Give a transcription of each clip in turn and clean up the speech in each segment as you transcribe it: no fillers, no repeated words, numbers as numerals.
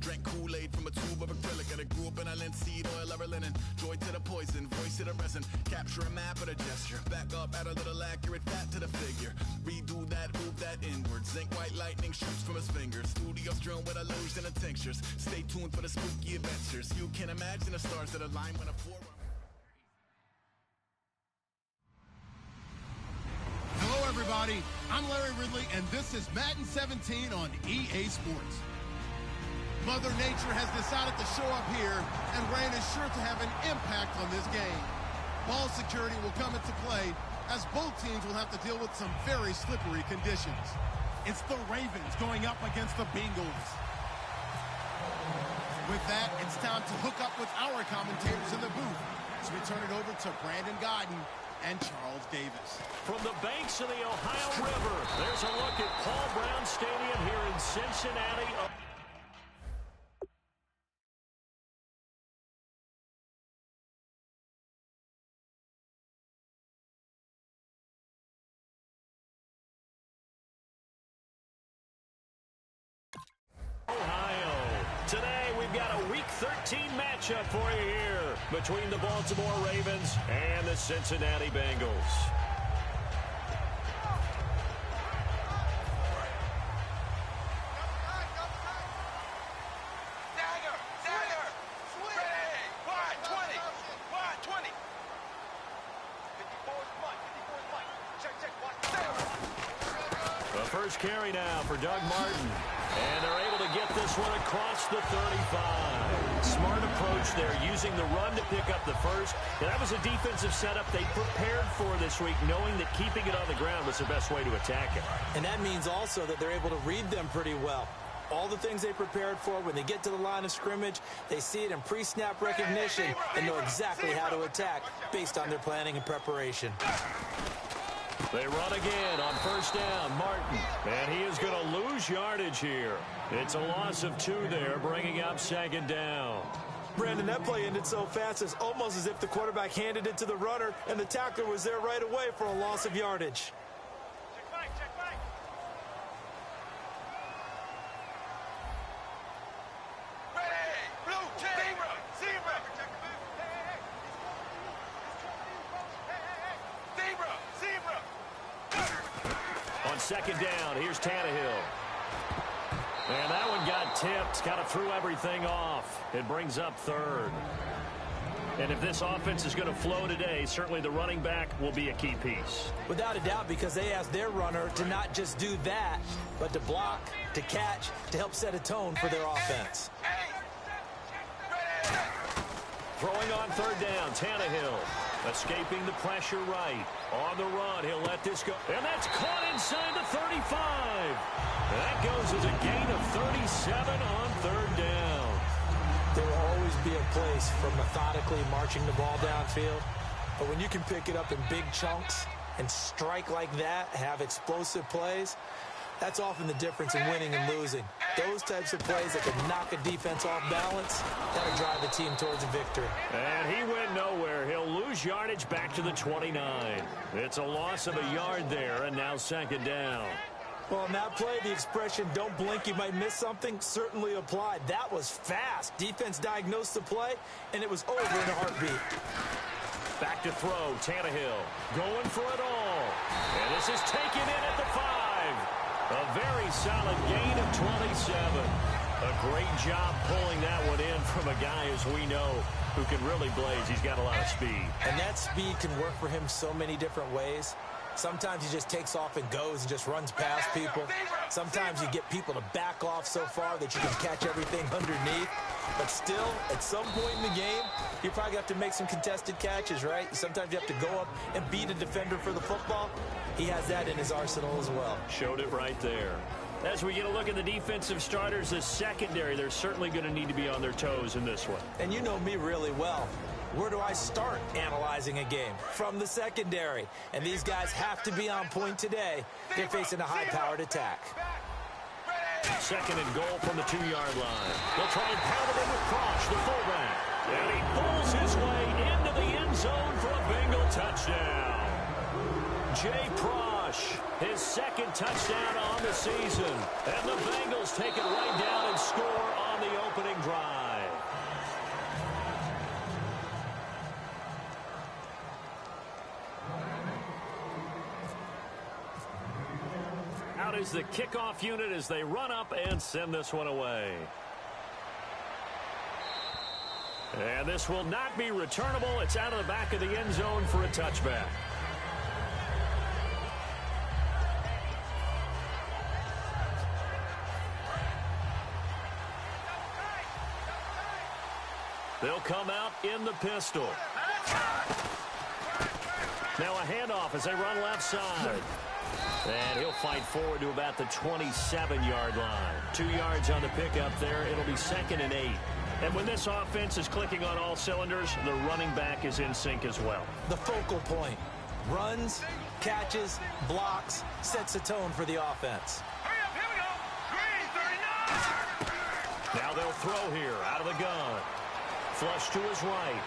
Drank Kool-Aid from a tube of acrylic, and I grew up in a linseed oil ever linen. Joy to the poison, voice to the resin. Capture a map of a gesture. Back up, add a little accurate fat to the figure. Redo that, move that inward. Zinc white lightning shoots from his fingers. Studio strewn with illusion and tinctures. Stay tuned for the spooky adventures. You can imagine the stars that align when a forerunner. Hello, everybody. I'm Larry Ridley, and this is Madden 17 on EA Sports. Mother Nature has decided to show up here, and rain is sure to have an impact on this game. Ball security will come into play, as both teams will have to deal with some very slippery conditions. It's the Ravens going up against the Bengals. With that, it's time to hook up with our commentators in the booth. So we turn it over to Brandon Godden and Charles Davis. From the banks of the Ohio River, there's a look at Paul Brown Stadium here in Cincinnati. Ohio. Today we've got a Week 13 matchup for you here between the Baltimore Ravens and the Cincinnati Bengals. The first carry now for Doug Martin. And they're able to get this one across the 35. Smart approach there, using the run to pick up the first. And that was a defensive setup they prepared for this week, knowing that keeping it on the ground was the best way to attack it. And that means also that they're able to read them pretty well. All the things they prepared for, when they get to the line of scrimmage, they see it in pre-snap recognition and know exactly how to attack based on their planning and preparation. They run again on first down, Martin. And he is going to lose yardage here. It's a loss of 2 there, bringing up second down. Brandon, that play ended so fast, it's almost as if the quarterback handed it to the runner, and the tackler was there right away for a loss of yardage. Second down, here's Tannehill. And that one got tipped, kind of threw everything off. It brings up third. And if this offense is going to flow today, certainly the running back will be a key piece. Without a doubt, because they asked their runner to not just do that, but to block, to catch, to help set a tone for their offense. Throwing on third down, Tannehill. Escaping the pressure right. On the run, he'll let this go. And that's caught inside the 35. That goes as a gain of 37 on third down. There will always be a place for methodically marching the ball downfield. But when you can pick it up in big chunks and strike like that, have explosive plays, that's often the difference in winning and losing. Those types of plays that can knock a defense off balance, that'll drive the team towards a victory. And he went nowhere. He'll lose yardage back to the 29. It's a loss of a yard there, and now second down. Well, on that play, the expression, don't blink, you might miss something, certainly applied. That was fast. Defense diagnosed the play, and it was over in a heartbeat. Back to throw, Tannehill going for it all. And this is taken in at the 5. A very solid gain of 27. A great job pulling that one in from a guy, as we know, who can really blaze. He's got a lot of speed. And that speed can work for him so many different ways. Sometimes he just takes off and goes and just runs past people. Sometimes you get people to back off so far that you can catch everything underneath. But still, at some point in the game, you probably have to make some contested catches, right? Sometimes you have to go up and beat a defender for the football. He has that in his arsenal as well. Showed it right there. As we get a look at the defensive starters, the secondary, they're certainly going to need to be on their toes in this one. And you know me really well. Where do I start analyzing a game? From the secondary. And these guys have to be on point today. They're facing a high-powered attack. Second and goal from the 2-yard line. They'll try and pound it in with Prosh, the fullback. And he pulls his way into the end zone for a Bengal touchdown. Jay Prosh, his second touchdown on the season. And the Bengals take it right down and score on the opening is the kickoff unit as they run up and send this one away. And this will not be returnable. It's out of the back of the end zone for a touchback. They'll come out in the pistol. Now a handoff as they run left side. And he'll fight forward to about the 27-yard line. 2 yards on the pickup there. It'll be 2nd and 8. And when this offense is clicking on all cylinders, the running back is in sync as well. The focal point. Runs, catches, blocks, sets a tone for the offense. Hurry up, here we go. Green, 39. Now they'll throw here out of the gun. Flush to his right.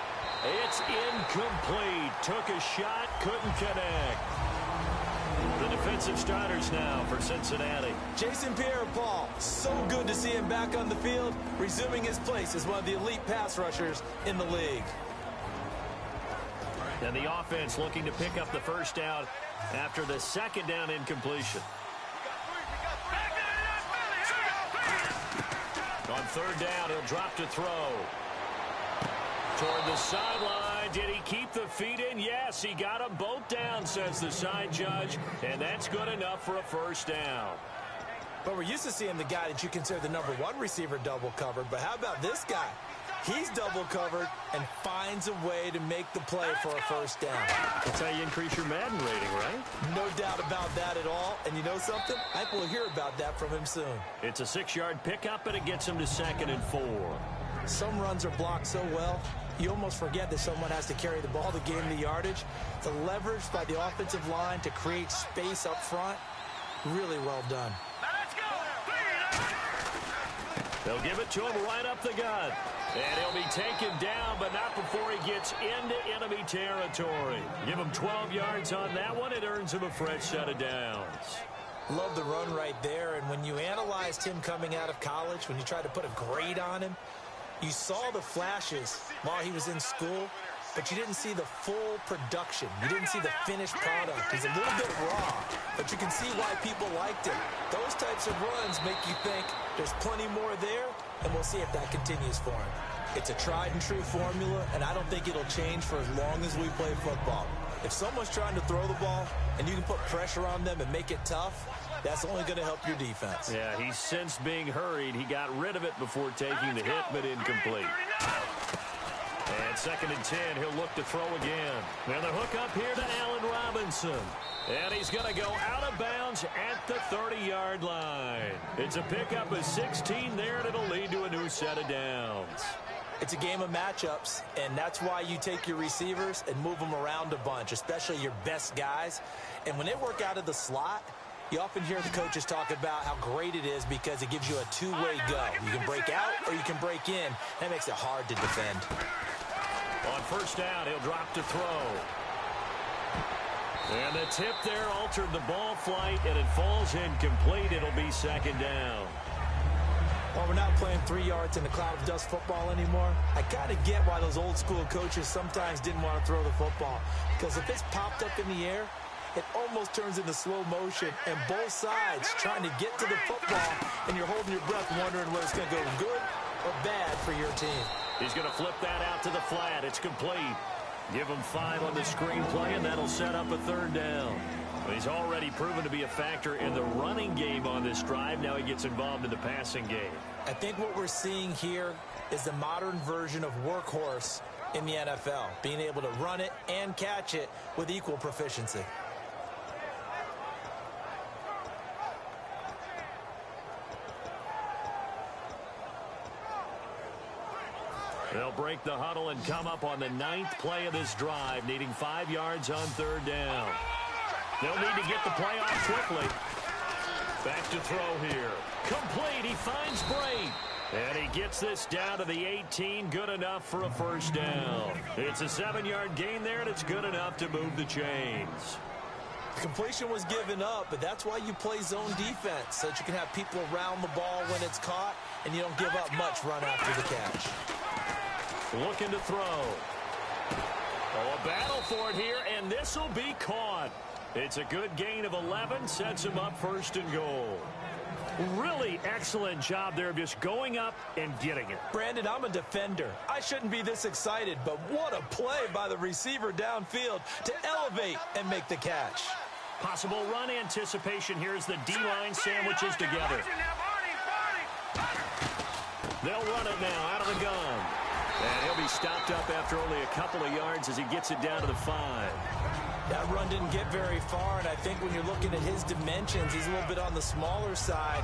It's incomplete. Took a shot, couldn't connect. The defensive starters now for Cincinnati. Jason Pierre-Paul, so good to see him back on the field, resuming his place as one of the elite pass rushers in the league. And the offense looking to pick up the first down after the 2nd down incompletion. On 3rd down, he'll drop to throw. Toward the sideline. Did he keep the feet in? Yes, he got them both down, says the side judge. And that's good enough for a first down. But we're used to seeing the guy that you consider the #1 receiver double covered. But how about this guy? He's double covered and finds a way to make the play for a first down. That's how you increase your Madden rating, right? No doubt about that at all. And you know something? I think we'll hear about that from him soon. It's a 6-yard pickup, and it gets him to 2nd and 4. Some runs are blocked so well, you almost forget that someone has to carry the ball to gain the yardage. The leverage by the offensive line to create space up front, really well done. Now let's go. They'll give it to him right up the gut. And he'll be taken down, but not before he gets into enemy territory. Give him 12 yards on that one. It earns him a fresh set of downs. Love the run right there. And when you analyzed him coming out of college, when you tried to put a grade on him, you saw the flashes while he was in school, but you didn't see the full production. You didn't see the finished product. He's a little bit raw, but you can see why people liked him. Those types of runs make you think there's plenty more there, and we'll see if that continues for him. It's a tried and true formula, and I don't think it'll change for as long as we play football. If someone's trying to throw the ball and you can put pressure on them and make it tough, that's only going to help your defense. Yeah, he's since being hurried. He got rid of it before taking the hit, but incomplete. And 2nd and 10, he'll look to throw again. Now the hook up here to Allen Robinson. And he's going to go out of bounds at the 30-yard line. It's a pickup of 16 there, and it'll lead to a new set of downs. It's a game of matchups, and that's why you take your receivers and move them around a bunch, especially your best guys. And when they work out of the slot, you often hear the coaches talk about how great it is because it gives you a two-way go. You can break out or you can break in. That makes it hard to defend. On 1st down, he'll drop to throw. And the tip there altered the ball flight, and it falls incomplete. It'll be 2nd down. Well, we're not playing 3 yards in the cloud of dust football anymore. I kind of get why those old school coaches sometimes didn't want to throw the football. Because if it's popped up in the air, it almost turns into slow motion, and both sides trying to get to the football, and you're holding your breath wondering whether it's going to go good or bad for your team. He's going to flip that out to the flat. It's complete. Give him 5 on the screen play, and that'll set up a 3rd down. He's already proven to be a factor in the running game on this drive. Now he gets involved in the passing game. I think what we're seeing here is the modern version of workhorse in the NFL, being able to run it and catch it with equal proficiency. They'll break the huddle and come up on the 9th play of this drive, needing 5 yards on 3rd down. They'll need to get the play off quickly. Back to throw here. Complete. He finds Bray. And he gets this down to the 18. Good enough for a 1st down. It's a 7-yard gain there, and it's good enough to move the chains. The completion was given up, but that's why you play zone defense, so that you can have people around the ball when it's caught, and you don't give up much run after the catch. Looking to throw. Oh, a battle for it here, and this will be caught. It's a good gain of 11, sets him up first and goal. Really excellent job there of just going up and getting it. Brandon, I'm a defender. I shouldn't be this excited, but what a play by the receiver downfield to elevate and make the catch. Possible run anticipation. Here's the D-line sandwiches together. They'll run it now out of the gun. And he'll be stopped up after only a couple of yards as he gets it down to the 5. That run didn't get very far, and I think when you're looking at his dimensions, he's a little bit on the smaller side.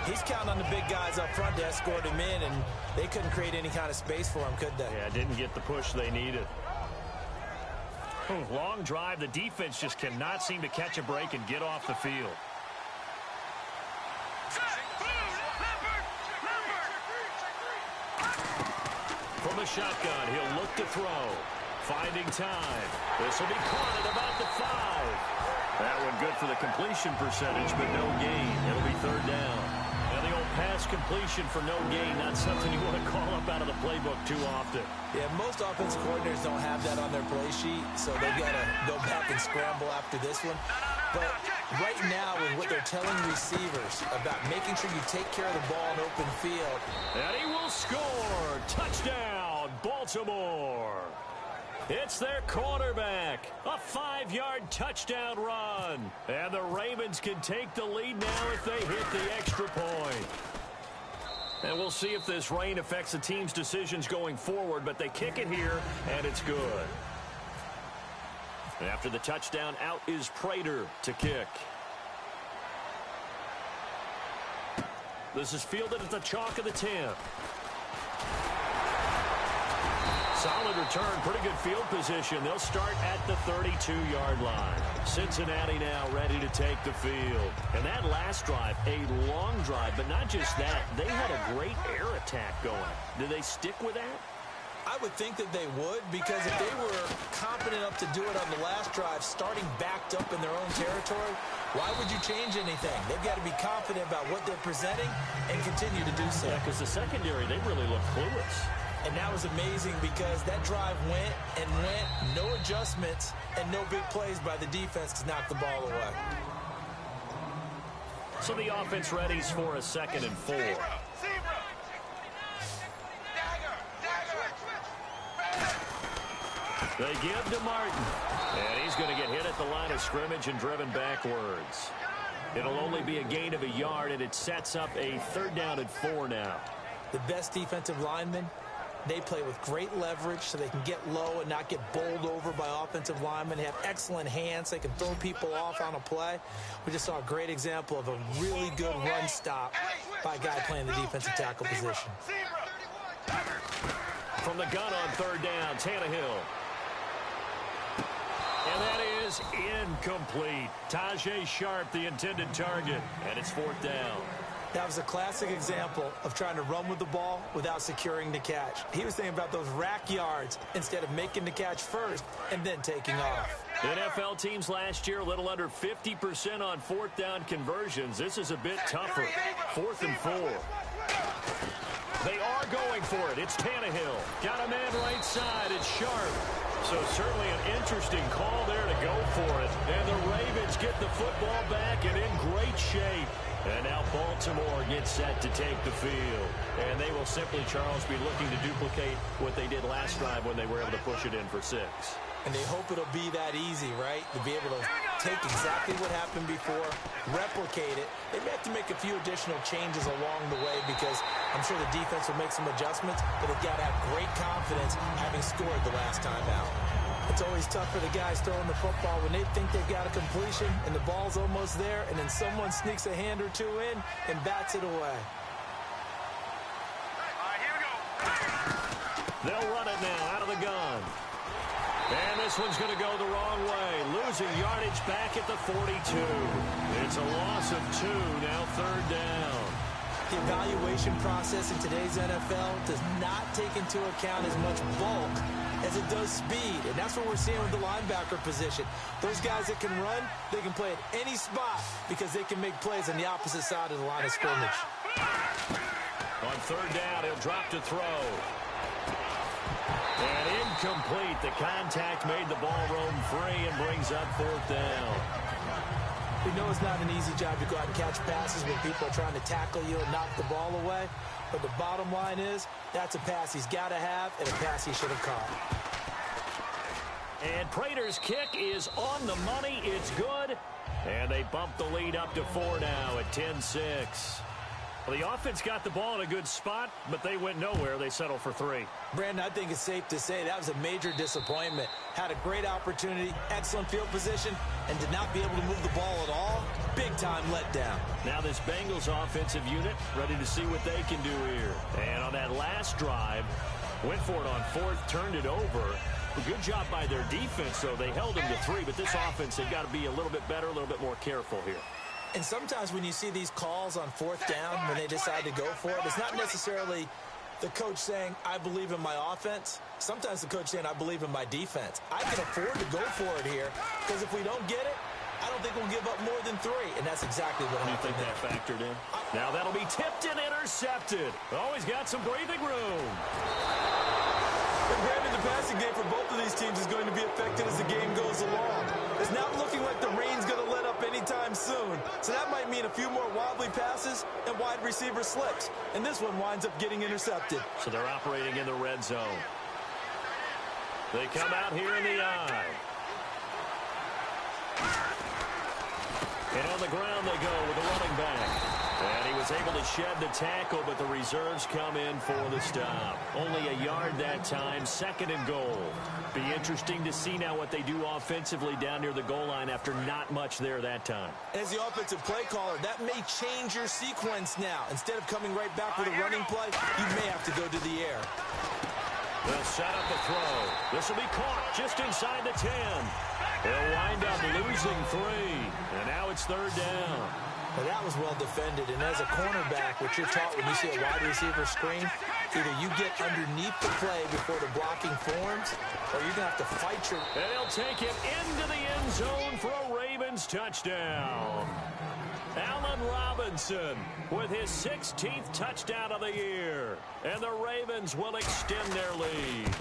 He's counting on the big guys up front to escort him in, and they couldn't create any kind of space for him, could they? Yeah, didn't get the push they needed. Long drive. The defense just cannot seem to catch a break and get off the field. From the shotgun, he'll look to throw. Finding time. This will be caught at about the 5. That one good for the completion percentage, but no gain. It'll be third down. Now the old pass completion for no gain, not something you want to call up out of the playbook too often. Yeah, most offensive coordinators don't have that on their play sheet, so they've got to go back and scramble after this one. But right now, with what they're telling receivers about making sure you take care of the ball in open field. And he will score. Touchdown, Baltimore. It's their quarterback. A 5-yard touchdown run. And the Ravens can take the lead now if they hit the extra point. And we'll see if this rain affects the team's decisions going forward, but they kick it here, and it's good. After the touchdown, out is Prater to kick. This is fielded at the chalk of the 10. Solid return, pretty good field position. They'll start at the 32-yard line. Cincinnati now ready to take the field. And that last drive, a long drive, but not just that. They had a great air attack going. Do they stick with that? I would think that they would, because if they were confident enough to do it on the last drive, starting backed up in their own territory, why would you change anything? They've got to be confident about what they're presenting and continue to do so. Yeah, because the secondary, they really look clueless. And that was amazing because that drive went and went, no adjustments, and no big plays by the defense to knock the ball away. So the offense readies for a 2nd and 4. They give to Martin. And he's going to get hit at the line of scrimmage and driven backwards. It'll only be a gain of a yard, and it sets up a 3rd down and 4 now. The best defensive linemen, they play with great leverage so they can get low and not get bowled over by offensive linemen. They have excellent hands. They can throw people off on a play. We just saw a great example of a really good run stop by a guy playing the defensive tackle position. From the gun on 3rd down, Tannehill. And that is incomplete. Tajay Sharp, the intended target, and it's 4th down. That was a classic example of trying to run with the ball without securing the catch. He was thinking about those rack yards instead of making the catch first and then taking off. NFL teams last year a little under 50% on 4th down conversions. This is a bit tougher. 4th and 4. They are going for it. It's Tannehill. Got a man right side. It's Sharp. So certainly an interesting call there to go for it. And the Ravens get the football back and in great shape. And now Baltimore gets set to take the field. And they will simply, Charles, be looking to duplicate what they did last drive when they were able to push it in for 6. And they hope it'll be that easy, right? To be able to take exactly what happened before, replicate it. They may have to make a few additional changes along the way because I'm sure the defense will make some adjustments, but they've got to have great confidence having scored the last time out. It's always tough for the guys throwing the football when they think they've got a completion and the ball's almost there, and then someone sneaks a hand or two in and bats it away. They'll run it now out of the gun. And this one's going to go the wrong way. Losing yardage back at the 42. It's a loss of 2, now 3rd down. The evaluation process in today's NFL does not take into account as much bulk as it does speed. And that's what we're seeing with the linebacker position. Those guys that can run, they can play at any spot because they can make plays on the opposite side of the line of scrimmage. On 3rd down, he'll drop to throw. And incomplete. The contact made the ball roam free and brings up fourth down. We know it's not an easy job to go out and catch passes when people are trying to tackle you and knock the ball away. But the bottom line is, that's a pass he's got to have and a pass he should have caught. And Prater's kick is on the money. It's good. And they bump the lead up to 4 now at 10-6. Well, the offense got the ball in a good spot, but they went nowhere. They settled for 3. Brandon, I think it's safe to say that was a major disappointment. Had a great opportunity, excellent field position, and did not be able to move the ball at all. Big-time letdown. Now this Bengals offensive unit ready to see what they can do here. And on that last drive, went for it on 4th, turned it over. A good job by their defense, though. They held them to 3, but this offense, they've got to be a little bit better, a little bit more careful here. And sometimes when you see these calls on 4th down, when they decide to go for it, it's not necessarily the coach saying, I believe in my offense. Sometimes the coach saying, I believe in my defense. I can afford to go for it here, because if we don't get it, I don't think we'll give up more than 3, and that's exactly what happened. You think that factored in? Now that'll be tipped and intercepted. Always got some breathing room. And Brandon, the passing game for both of these teams is going to be affected as the game goes along. It's not looking like the rain's going to let up anytime soon. So that might mean a few more wobbly passes and wide receiver slips. And this one winds up getting intercepted. So they're operating in the red zone. They come out here in the I. And on the ground they go with the running back. And he was able to shed the tackle, but the reserves come in for the stop. Only a yard that time, 2nd and goal. Be interesting to see now what they do offensively down near the goal line after not much there that time. As the offensive play caller, that may change your sequence now. Instead of coming right back with a running play, you may have to go to the air. They'll set up the throw. This will be caught just inside the 10. They'll wind up losing 3. And now it's 3rd down. Well, that was well defended, and as a cornerback, what you're taught when you see a wide receiver screen, either you get underneath the play before the blocking forms, or you're going to have to fight your... And they'll take it into the end zone for a Ravens touchdown. Allen Robinson with his 16th touchdown of the year, and the Ravens will extend their lead.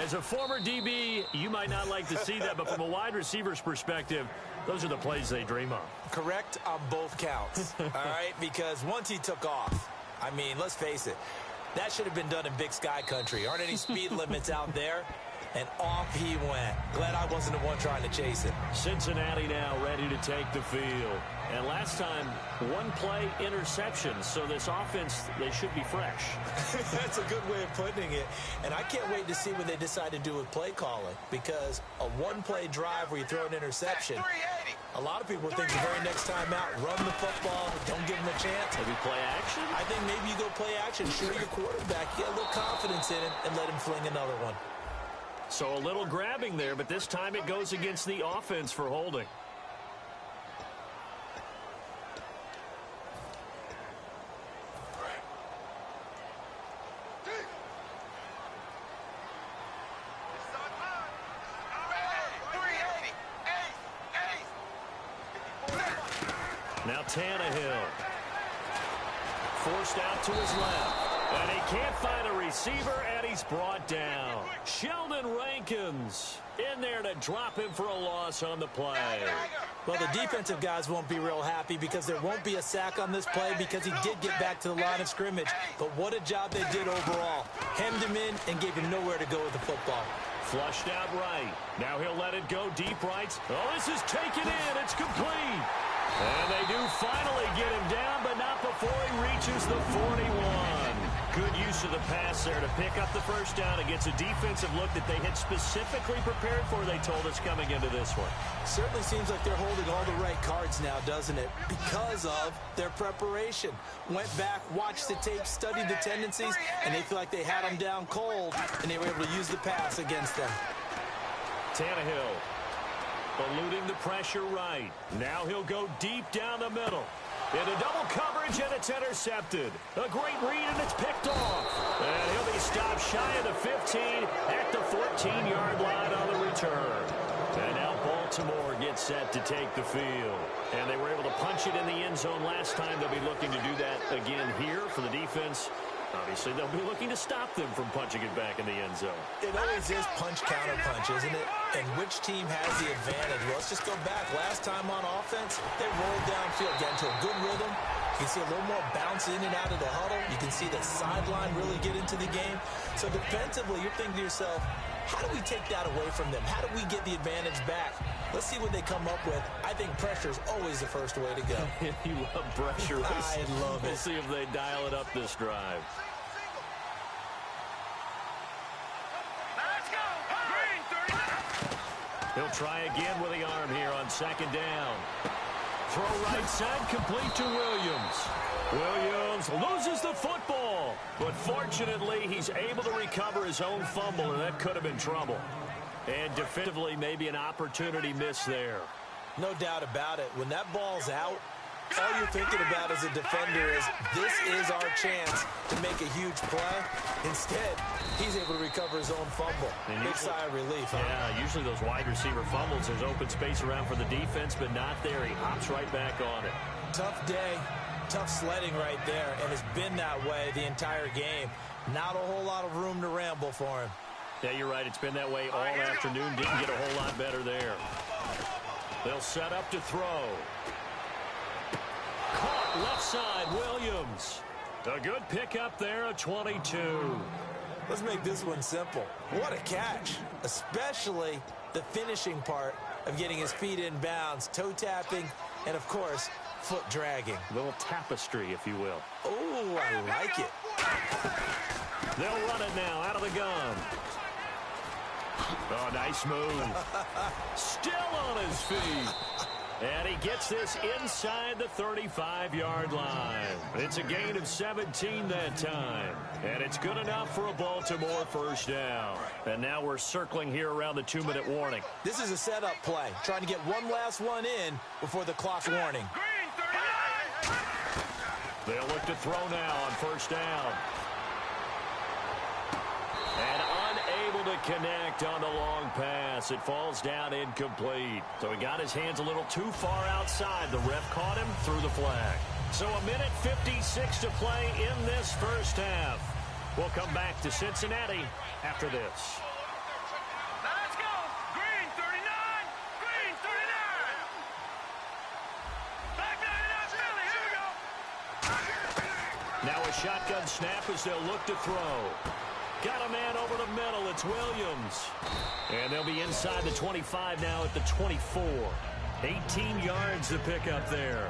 As a former DB, you might not like to see that, but from a wide receiver's perspective, those are the plays they dream of. Correct on both counts, all right? Because once he took off, I mean, let's face it, that should have been done in Big Sky country. Aren't any speed limits out there? And off he went. Glad I wasn't the one trying to chase it. Cincinnati now ready to take the field. And last time, 1 play interception. So this offense, they should be fresh. That's a good way of putting it. And I can't wait to see what they decide to do with play calling. Because a 1-play drive where you throw an interception, a lot of people think the very next time out, run the football, don't give them a chance. Maybe play action? I think maybe you go play action, show your quarterback, get a little confidence in him, and let him fling another one. So a little grabbing there, but this time it goes against the offense for holding. Now Tannehill. Forced out to his left. And he can't find a receiver, and he's brought down. Sheldon Rankins in there to drop him for a loss on the play. Well, the defensive guys won't be real happy because there won't be a sack on this play because he did get back to the line of scrimmage. But what a job they did overall. Hemmed him in and gave him nowhere to go with the football. Flushed out right. Now he'll let it go deep right. Oh, this is taken in. It's complete. And they do finally get him down, but not before he reaches the 41. Good use of the pass there to pick up the first down against a defensive look that they had specifically prepared for, they told us, coming into this one. Certainly seems like they're holding all the right cards now, doesn't it? Because of their preparation. Went back, watched the tape, studied the tendencies, and they feel like they had them down cold, and they were able to use the pass against them. Tannehill eluding the pressure right. Now he'll go deep down the middle. Into double coverage, and it's intercepted. A great read, and it's picked off. And he'll be stopped shy of the 15 at the 14-yard line on the return. And now Baltimore gets set to take the field. And they were able to punch it in the end zone last time. They'll be looking to do that again here for the defense. Obviously, they'll be looking to stop them from punching it back in the end zone. It always is punch-counter-punch, isn't it? And which team has the advantage? Well, let's just go back. Last time on offense, they rolled downfield, got into a good rhythm. You can see a little more bounce in and out of the huddle. You can see the sideline really get into the game. So defensively, you're thinking to yourself, how do we take that away from them? How do we get the advantage back? Let's see what they come up with. I think pressure is always the first way to go. You love pressure. I love it. We'll see if they dial it up this drive. Let's go. Green 39. He'll try again with the arm here on second down. Throw right side, complete to Williams. Williams loses the football, but fortunately he's able to recover his own fumble, and that could have been trouble. And defensively, maybe an opportunity missed there. No doubt about it. When that ball's out, all you're thinking about as a defender is, this is our chance to make a huge play. Instead, he's able to recover his own fumble. And big sigh of relief, huh? Yeah, usually those wide receiver fumbles, there's open space around for the defense, but not there. He hops right back on it. Tough day, tough sledding right there, and it's been that way the entire game. Not a whole lot of room to ramble for him. Yeah, you're right. It's been that way all afternoon. Didn't get a whole lot better there. They'll set up to throw. Caught left side, Williams. A good pickup there, a 22. Let's make this one simple. What a catch, especially the finishing part of getting his feet in bounds, toe tapping, and, of course, foot dragging. A little tapestry, if you will. Oh, I like it. They'll run it now out of the gun. Oh, nice move. Still on his feet. And he gets this inside the 35-yard line. It's a gain of 17 that time. And it's good enough for a Baltimore first down. And now we're circling here around the 2-minute warning. This is a setup play, trying to get one last one in before the clock warning. Green 39. They'll look to throw now on first down. And unable to connect on the long pass. It falls down incomplete. So he got his hands a little too far outside. The ref caught him, threw the flag. So a minute 56 to play in this first half. We'll come back to Cincinnati after this. Let's go. Green 39. Green 39. Back 99 Philly. Here we go. Now a shotgun snap as they'll look to throw. Got a man over the middle. It's Williams. And they'll be inside the 25 now at the 24. 18 yards to pick up there.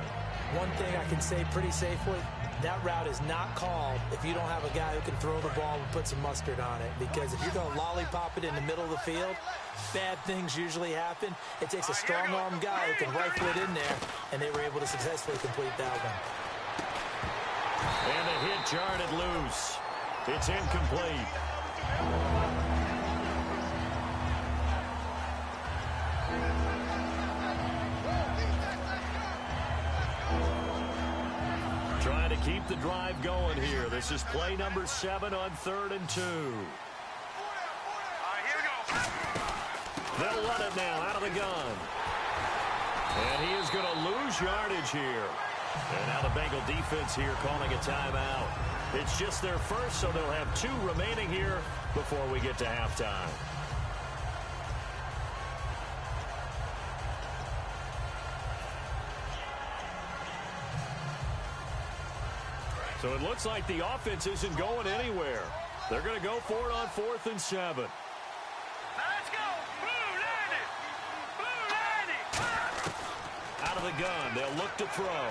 One thing I can say pretty safely, that route is not called if you don't have a guy who can throw the ball and put some mustard on it. Because if you're going to lollipop it in the middle of the field, bad things usually happen. It takes a strong-arm guy who can rifle it in there, and they were able to successfully complete that one. And the hit jarred it loose. It's incomplete. Trying to keep the drive going here. This is play number 7 on 3rd and 2. All right, here we go. They'll run it now out of the gun. And he is going to lose yardage here. And now the Bengal defense here calling a timeout. It's just their first, so they'll have 2 remaining here before we get to halftime. So it looks like the offense isn't going anywhere. They're going to go for it on 4th and 7. Let's go. Blue 90. Blue 90. Out of the gun, they'll look to throw.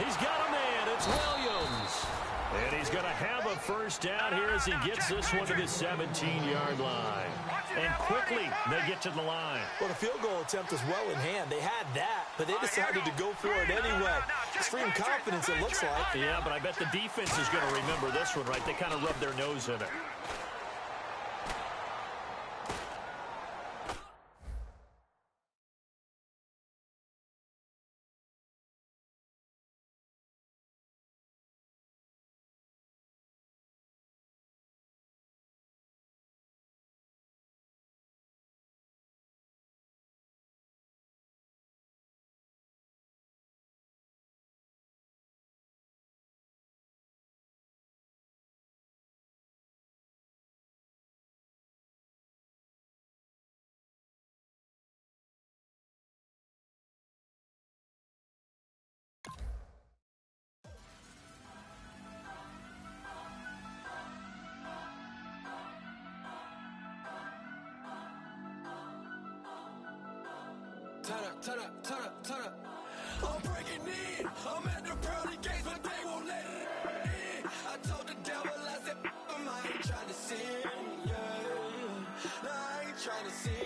He's got a man. It's Williams. And he's going to have a first down here as he gets this one to the 17-yard line. And quickly, they get to the line. Well, the field goal attempt was well in hand. They had that, but they decided to go for it anyway. Extreme confidence, it looks like. Yeah, but I bet the defense is going to remember this one, right? They kind of rubbed their nose in it. turn up, turn up, turn up. I'm breaking in. I'm at the pearly gates, but they won't let it in. I told the devil, I said, I ain't trying to sin. Yeah. No, I ain't trying to sin.